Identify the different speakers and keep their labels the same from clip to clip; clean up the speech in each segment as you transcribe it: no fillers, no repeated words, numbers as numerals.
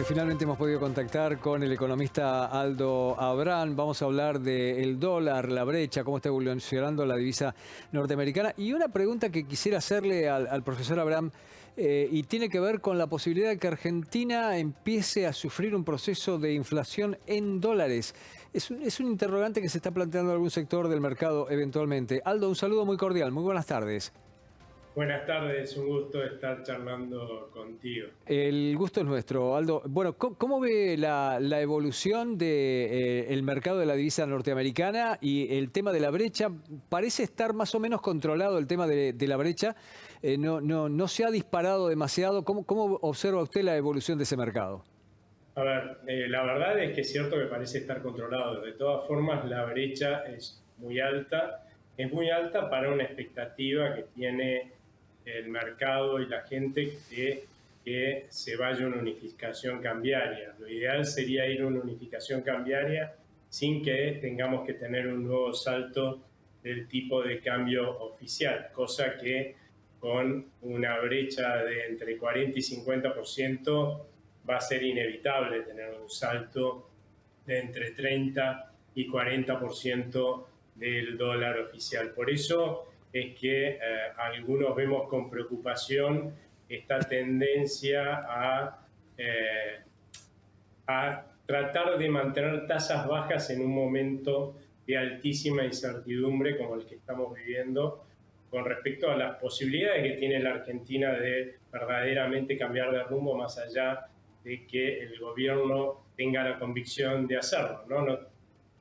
Speaker 1: porque finalmente hemos podido contactar con el economista Aldo Abrán. Vamos a hablar del dólar, la brecha, cómo está evolucionando la divisa norteamericana. Y una pregunta que quisiera hacerle al profesor Abrán, y tiene que ver con la posibilidad de que Argentina empiece a sufrir un proceso de inflación en dólares. Es un interrogante que se está planteando en algún sector del mercado eventualmente. Aldo, un saludo muy cordial. Muy buenas tardes.
Speaker 2: Buenas tardes, un gusto estar charlando contigo.
Speaker 1: El gusto es nuestro, Aldo. Bueno, ¿cómo ve la evolución del mercado de la divisa norteamericana y el tema de la brecha? Parece estar más o menos controlado el tema de la brecha. No se ha disparado demasiado. ¿Cómo observa usted la evolución de ese mercado?
Speaker 2: A ver, la verdad es que es cierto que parece estar controlado. De todas formas, la brecha es muy alta para una expectativa que tiene el mercado y la gente de que se vaya a una unificación cambiaria. Lo ideal sería ir a una unificación cambiaria sin que tengamos que tener un nuevo salto del tipo de cambio oficial, cosa que con una brecha de entre 40 y 50% va a ser inevitable tener un salto de entre 30 y 40% del dólar oficial. Por eso es que algunos vemos con preocupación esta tendencia a tratar de mantener tasas bajas en un momento de altísima incertidumbre como el que estamos viviendo con respecto a las posibilidades que tiene la Argentina de verdaderamente cambiar de rumbo más allá de que el gobierno tenga la convicción de hacerlo, ¿no?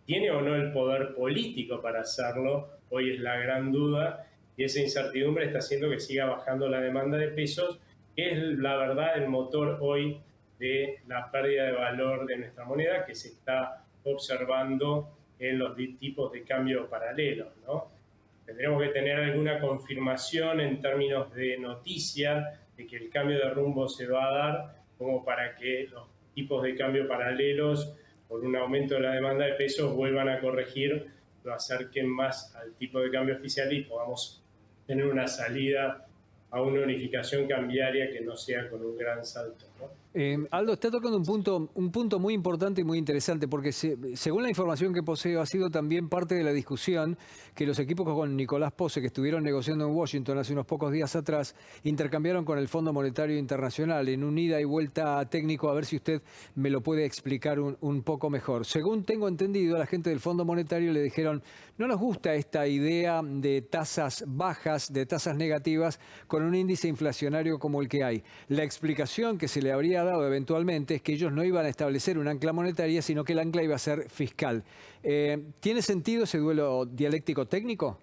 Speaker 2: ¿Tiene o no el poder político para hacerlo? Hoy es la gran duda y esa incertidumbre está haciendo que siga bajando la demanda de pesos, que es la verdad el motor hoy de la pérdida de valor de nuestra moneda que se está observando en los tipos de cambio paralelos, ¿no? Tendremos que tener alguna confirmación en términos de noticia de que el cambio de rumbo se va a dar, como para que los tipos de cambio paralelos, por un aumento de la demanda de pesos, vuelvan a corregir, lo acerquen más al tipo de cambio oficial y podamos tener una salida a una unificación cambiaria que no sea con un gran salto, ¿no?
Speaker 1: Aldo, está tocando un punto muy importante y muy interesante, porque según la información que poseo, ha sido también parte de la discusión que los equipos con Nicolás Posse, que estuvieron negociando en Washington hace unos pocos días atrás, intercambiaron con el Fondo Monetario Internacional en un ida y vuelta técnico, a ver si usted me lo puede explicar un poco mejor. Según tengo entendido, a la gente del Fondo Monetario le dijeron, no nos gusta esta idea de tasas bajas, de tasas negativas, con un índice inflacionario como el que hay. La explicación que se le habría dado eventualmente es que ellos no iban a establecer un ancla monetaria, sino que el ancla iba a ser fiscal. ¿Tiene sentido ese duelo dialéctico técnico?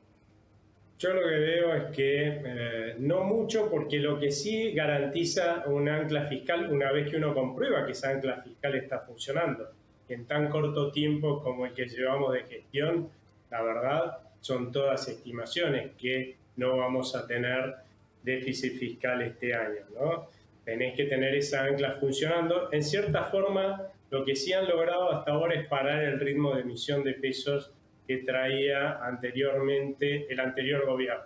Speaker 2: Yo lo que veo es que no mucho, porque lo que sí garantiza un ancla fiscal, una vez que uno comprueba que esa ancla fiscal está funcionando, y en tan corto tiempo como el que llevamos de gestión, la verdad son todas estimaciones que no vamos a tener déficit fiscal este año, ¿no? Tenés que tener esa ancla funcionando. En cierta forma, lo que sí han logrado hasta ahora es parar el ritmo de emisión de pesos que traía anteriormente el anterior gobierno.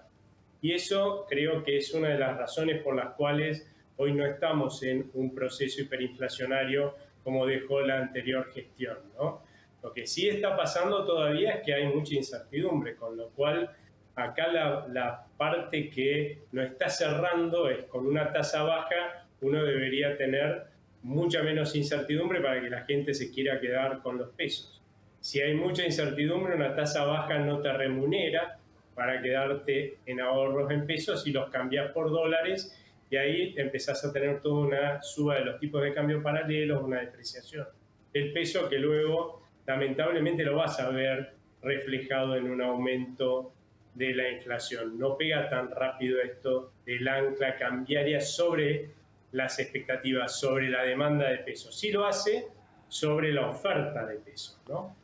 Speaker 2: Y eso creo que es una de las razones por las cuales hoy no estamos en un proceso hiperinflacionario como dejó la anterior gestión, ¿no? Lo que sí está pasando todavía es que hay mucha incertidumbre, con lo cual acá la parte que no está cerrando es con una tasa baja, uno debería tener mucha menos incertidumbre para que la gente se quiera quedar con los pesos. Si hay mucha incertidumbre, una tasa baja no te remunera para quedarte en ahorros en pesos y los cambias por dólares, y ahí empezás a tener toda una suba de los tipos de cambio paralelos, una depreciación del peso que luego lamentablemente lo vas a ver reflejado en un aumento de la inflación. No pega tan rápido esto del ancla cambiaria sobre las expectativas, sobre la demanda de pesos. Sí lo hace sobre la oferta de pesos, ¿no?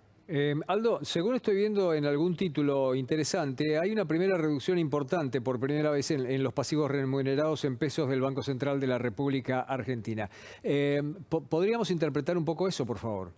Speaker 1: Aldo, según estoy viendo en algún título interesante, hay una primera reducción importante por primera vez en los pasivos remunerados en pesos del Banco Central de la República Argentina. ¿Podríamos interpretar un poco eso, por favor?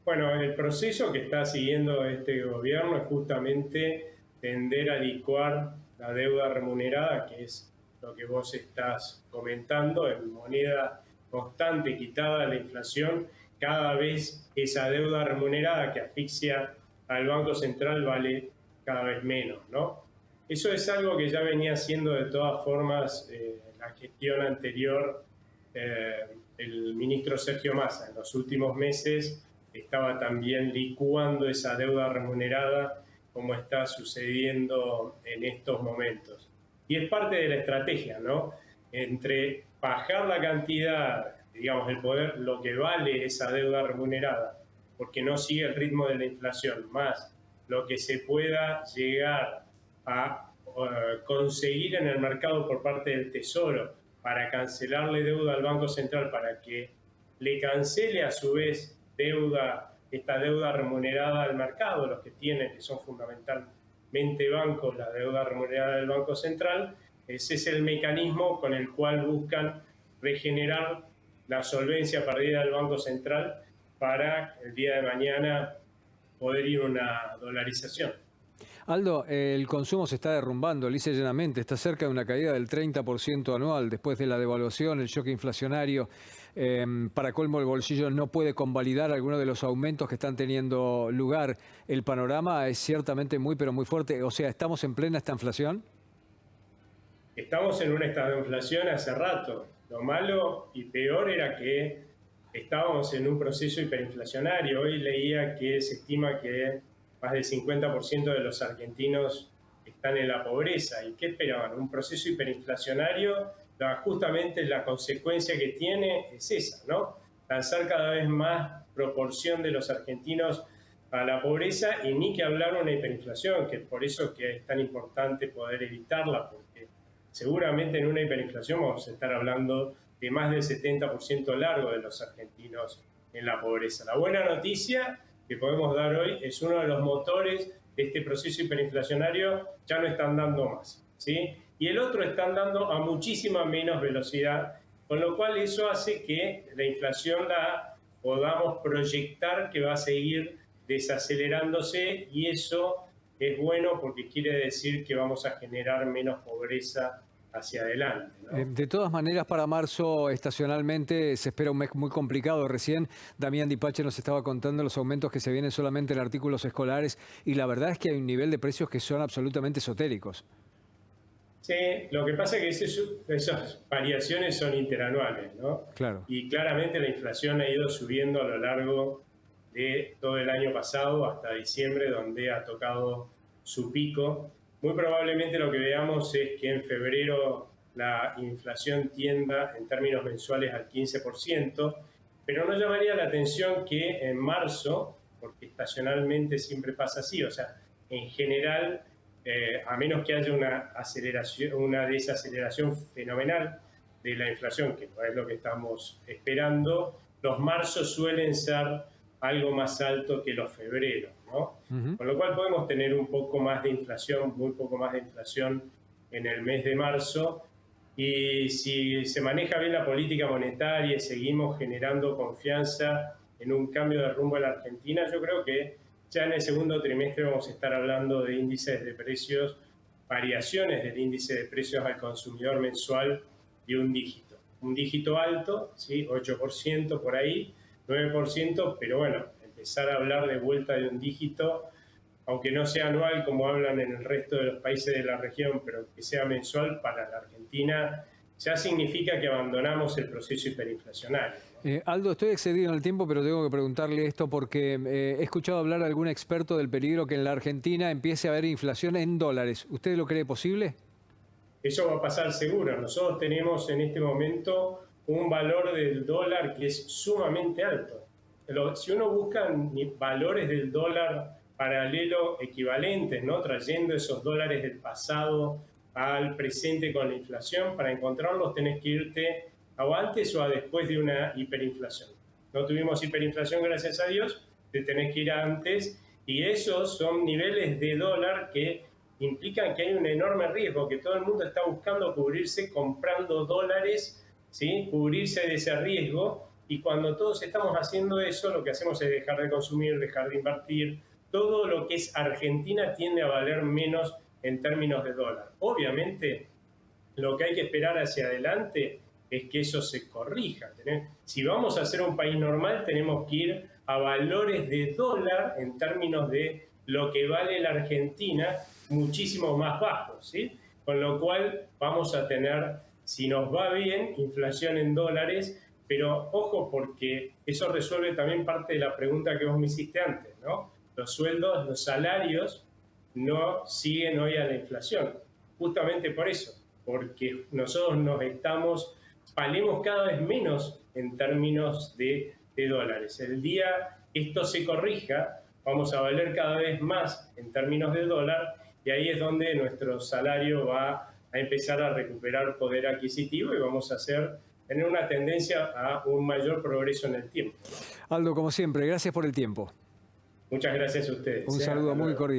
Speaker 2: Bueno, el proceso que está siguiendo este gobierno es justamente tender a licuar la deuda remunerada, que es lo que vos estás comentando, en moneda constante quitada la inflación, cada vez esa deuda remunerada que asfixia al Banco Central vale cada vez menos, ¿no? Eso es algo que ya venía haciendo de todas formas la gestión anterior, el ministro Sergio Massa. En los últimos meses estaba también licuando esa deuda remunerada como está sucediendo en estos momentos. Y es parte de la estrategia, ¿no? Entre bajar la cantidad, digamos, el poder, lo que vale esa deuda remunerada, porque no sigue el ritmo de la inflación, más lo que se pueda llegar a conseguir en el mercado por parte del Tesoro para cancelarle deuda al Banco Central, para que le cancele a su vez esta deuda remunerada al mercado, los que tienen, que son fundamentalmente bancos, la deuda remunerada del Banco Central. Ese es el mecanismo con el cual buscan regenerar la solvencia perdida del Banco Central para el día de mañana poder ir a una dolarización.
Speaker 1: Aldo, el consumo se está derrumbando, lisa y llanamente, está cerca de una caída del 30% anual después de la devaluación, el shock inflacionario. Para colmo, el bolsillo no puede convalidar algunos de los aumentos que están teniendo lugar. El panorama es ciertamente muy, pero muy fuerte. O sea, ¿estamos en plena esta inflación?
Speaker 2: Estamos en un estado de inflación hace rato. Lo malo y peor era que estábamos en un proceso hiperinflacionario. Hoy leía que se estima que más del 50% de los argentinos están en la pobreza. ¿Y qué esperaban? Un proceso hiperinflacionario, justamente la consecuencia que tiene es esa, ¿no? Lanzar cada vez más proporción de los argentinos a la pobreza, y ni que hablar de una hiperinflación, que por eso que es tan importante poder evitarla, porque seguramente en una hiperinflación vamos a estar hablando de más del 70% largo de los argentinos en la pobreza. La buena noticia que podemos dar hoy es uno de los motores de este proceso hiperinflacionario ya no están dando más, ¿sí? Y el otro están dando a muchísima menos velocidad, con lo cual eso hace que la inflación la podamos proyectar que va a seguir desacelerándose, y eso es bueno porque quiere decir que vamos a generar menos pobreza hacia adelante, ¿no?
Speaker 1: De todas maneras, para marzo estacionalmente se espera un mes muy complicado. Recién Damián Dipache nos estaba contando los aumentos que se vienen solamente en artículos escolares y la verdad es que hay un nivel de precios que son absolutamente esotéricos.
Speaker 2: Sí, lo que pasa es que esas variaciones son interanuales, ¿no?
Speaker 1: Claro.
Speaker 2: Y claramente la inflación ha ido subiendo a lo largo de todo el año pasado hasta diciembre, donde ha tocado su pico. Muy probablemente lo que veamos es que en febrero la inflación tienda en términos mensuales al 15%, pero no llamaría la atención que en marzo, porque estacionalmente siempre pasa así, o sea, en general, a menos que haya una desaceleración fenomenal de la inflación, que no es lo que estamos esperando, los marzos suelen ser algo más alto que los febreros, ¿no? Con lo cual podemos tener un poco más de inflación, muy poco más de inflación en el mes de marzo. Y si se maneja bien la política monetaria y seguimos generando confianza en un cambio de rumbo en la Argentina, yo creo que ya en el segundo trimestre vamos a estar hablando de índices de precios, variaciones del índice de precios al consumidor mensual de un dígito alto, ¿sí? 8% por ahí, 9%, pero bueno, empezar a hablar de vuelta de un dígito, aunque no sea anual como hablan en el resto de los países de la región, pero que sea mensual para la Argentina, ya significa que abandonamos el proceso hiperinflacionario.
Speaker 1: Aldo, estoy excedido en el tiempo, pero tengo que preguntarle esto porque he escuchado hablar a algún experto del peligro que en la Argentina empiece a haber inflación en dólares. ¿Usted lo cree posible?
Speaker 2: Eso va a pasar seguro. Nosotros tenemos en este momento un valor del dólar que es sumamente alto. Si uno busca valores del dólar paralelo equivalentes, ¿no? Trayendo esos dólares del pasado al presente con la inflación, para encontrarlos tenés que irte o antes o a después de una hiperinflación. No tuvimos hiperinflación, gracias a Dios, te tenés que ir antes, y esos son niveles de dólar que implican que hay un enorme riesgo, que todo el mundo está buscando cubrirse comprando dólares, ¿sí? Cubrirse de ese riesgo, y cuando todos estamos haciendo eso, lo que hacemos es dejar de consumir, dejar de invertir. Todo lo que es Argentina tiende a valer menos en términos de dólar. Obviamente, lo que hay que esperar hacia adelante es que eso se corrija. Si vamos a ser un país normal, tenemos que ir a valores de dólar en términos de lo que vale la Argentina muchísimo más bajos, ¿sí? Con lo cual vamos a tener, si nos va bien, inflación en dólares, pero ojo, porque eso resuelve también parte de la pregunta que vos me hiciste antes, ¿no? Los sueldos, los salarios no siguen hoy a la inflación. Justamente por eso, porque nosotros valemos cada vez menos en términos de dólares. El día esto se corrija, vamos a valer cada vez más en términos de dólar, y ahí es donde nuestro salario va a empezar a recuperar poder adquisitivo y vamos a tener una tendencia a un mayor progreso en el tiempo.
Speaker 1: Aldo, como siempre, gracias por el tiempo.
Speaker 2: Muchas gracias a ustedes.
Speaker 1: Un saludo muy cordial.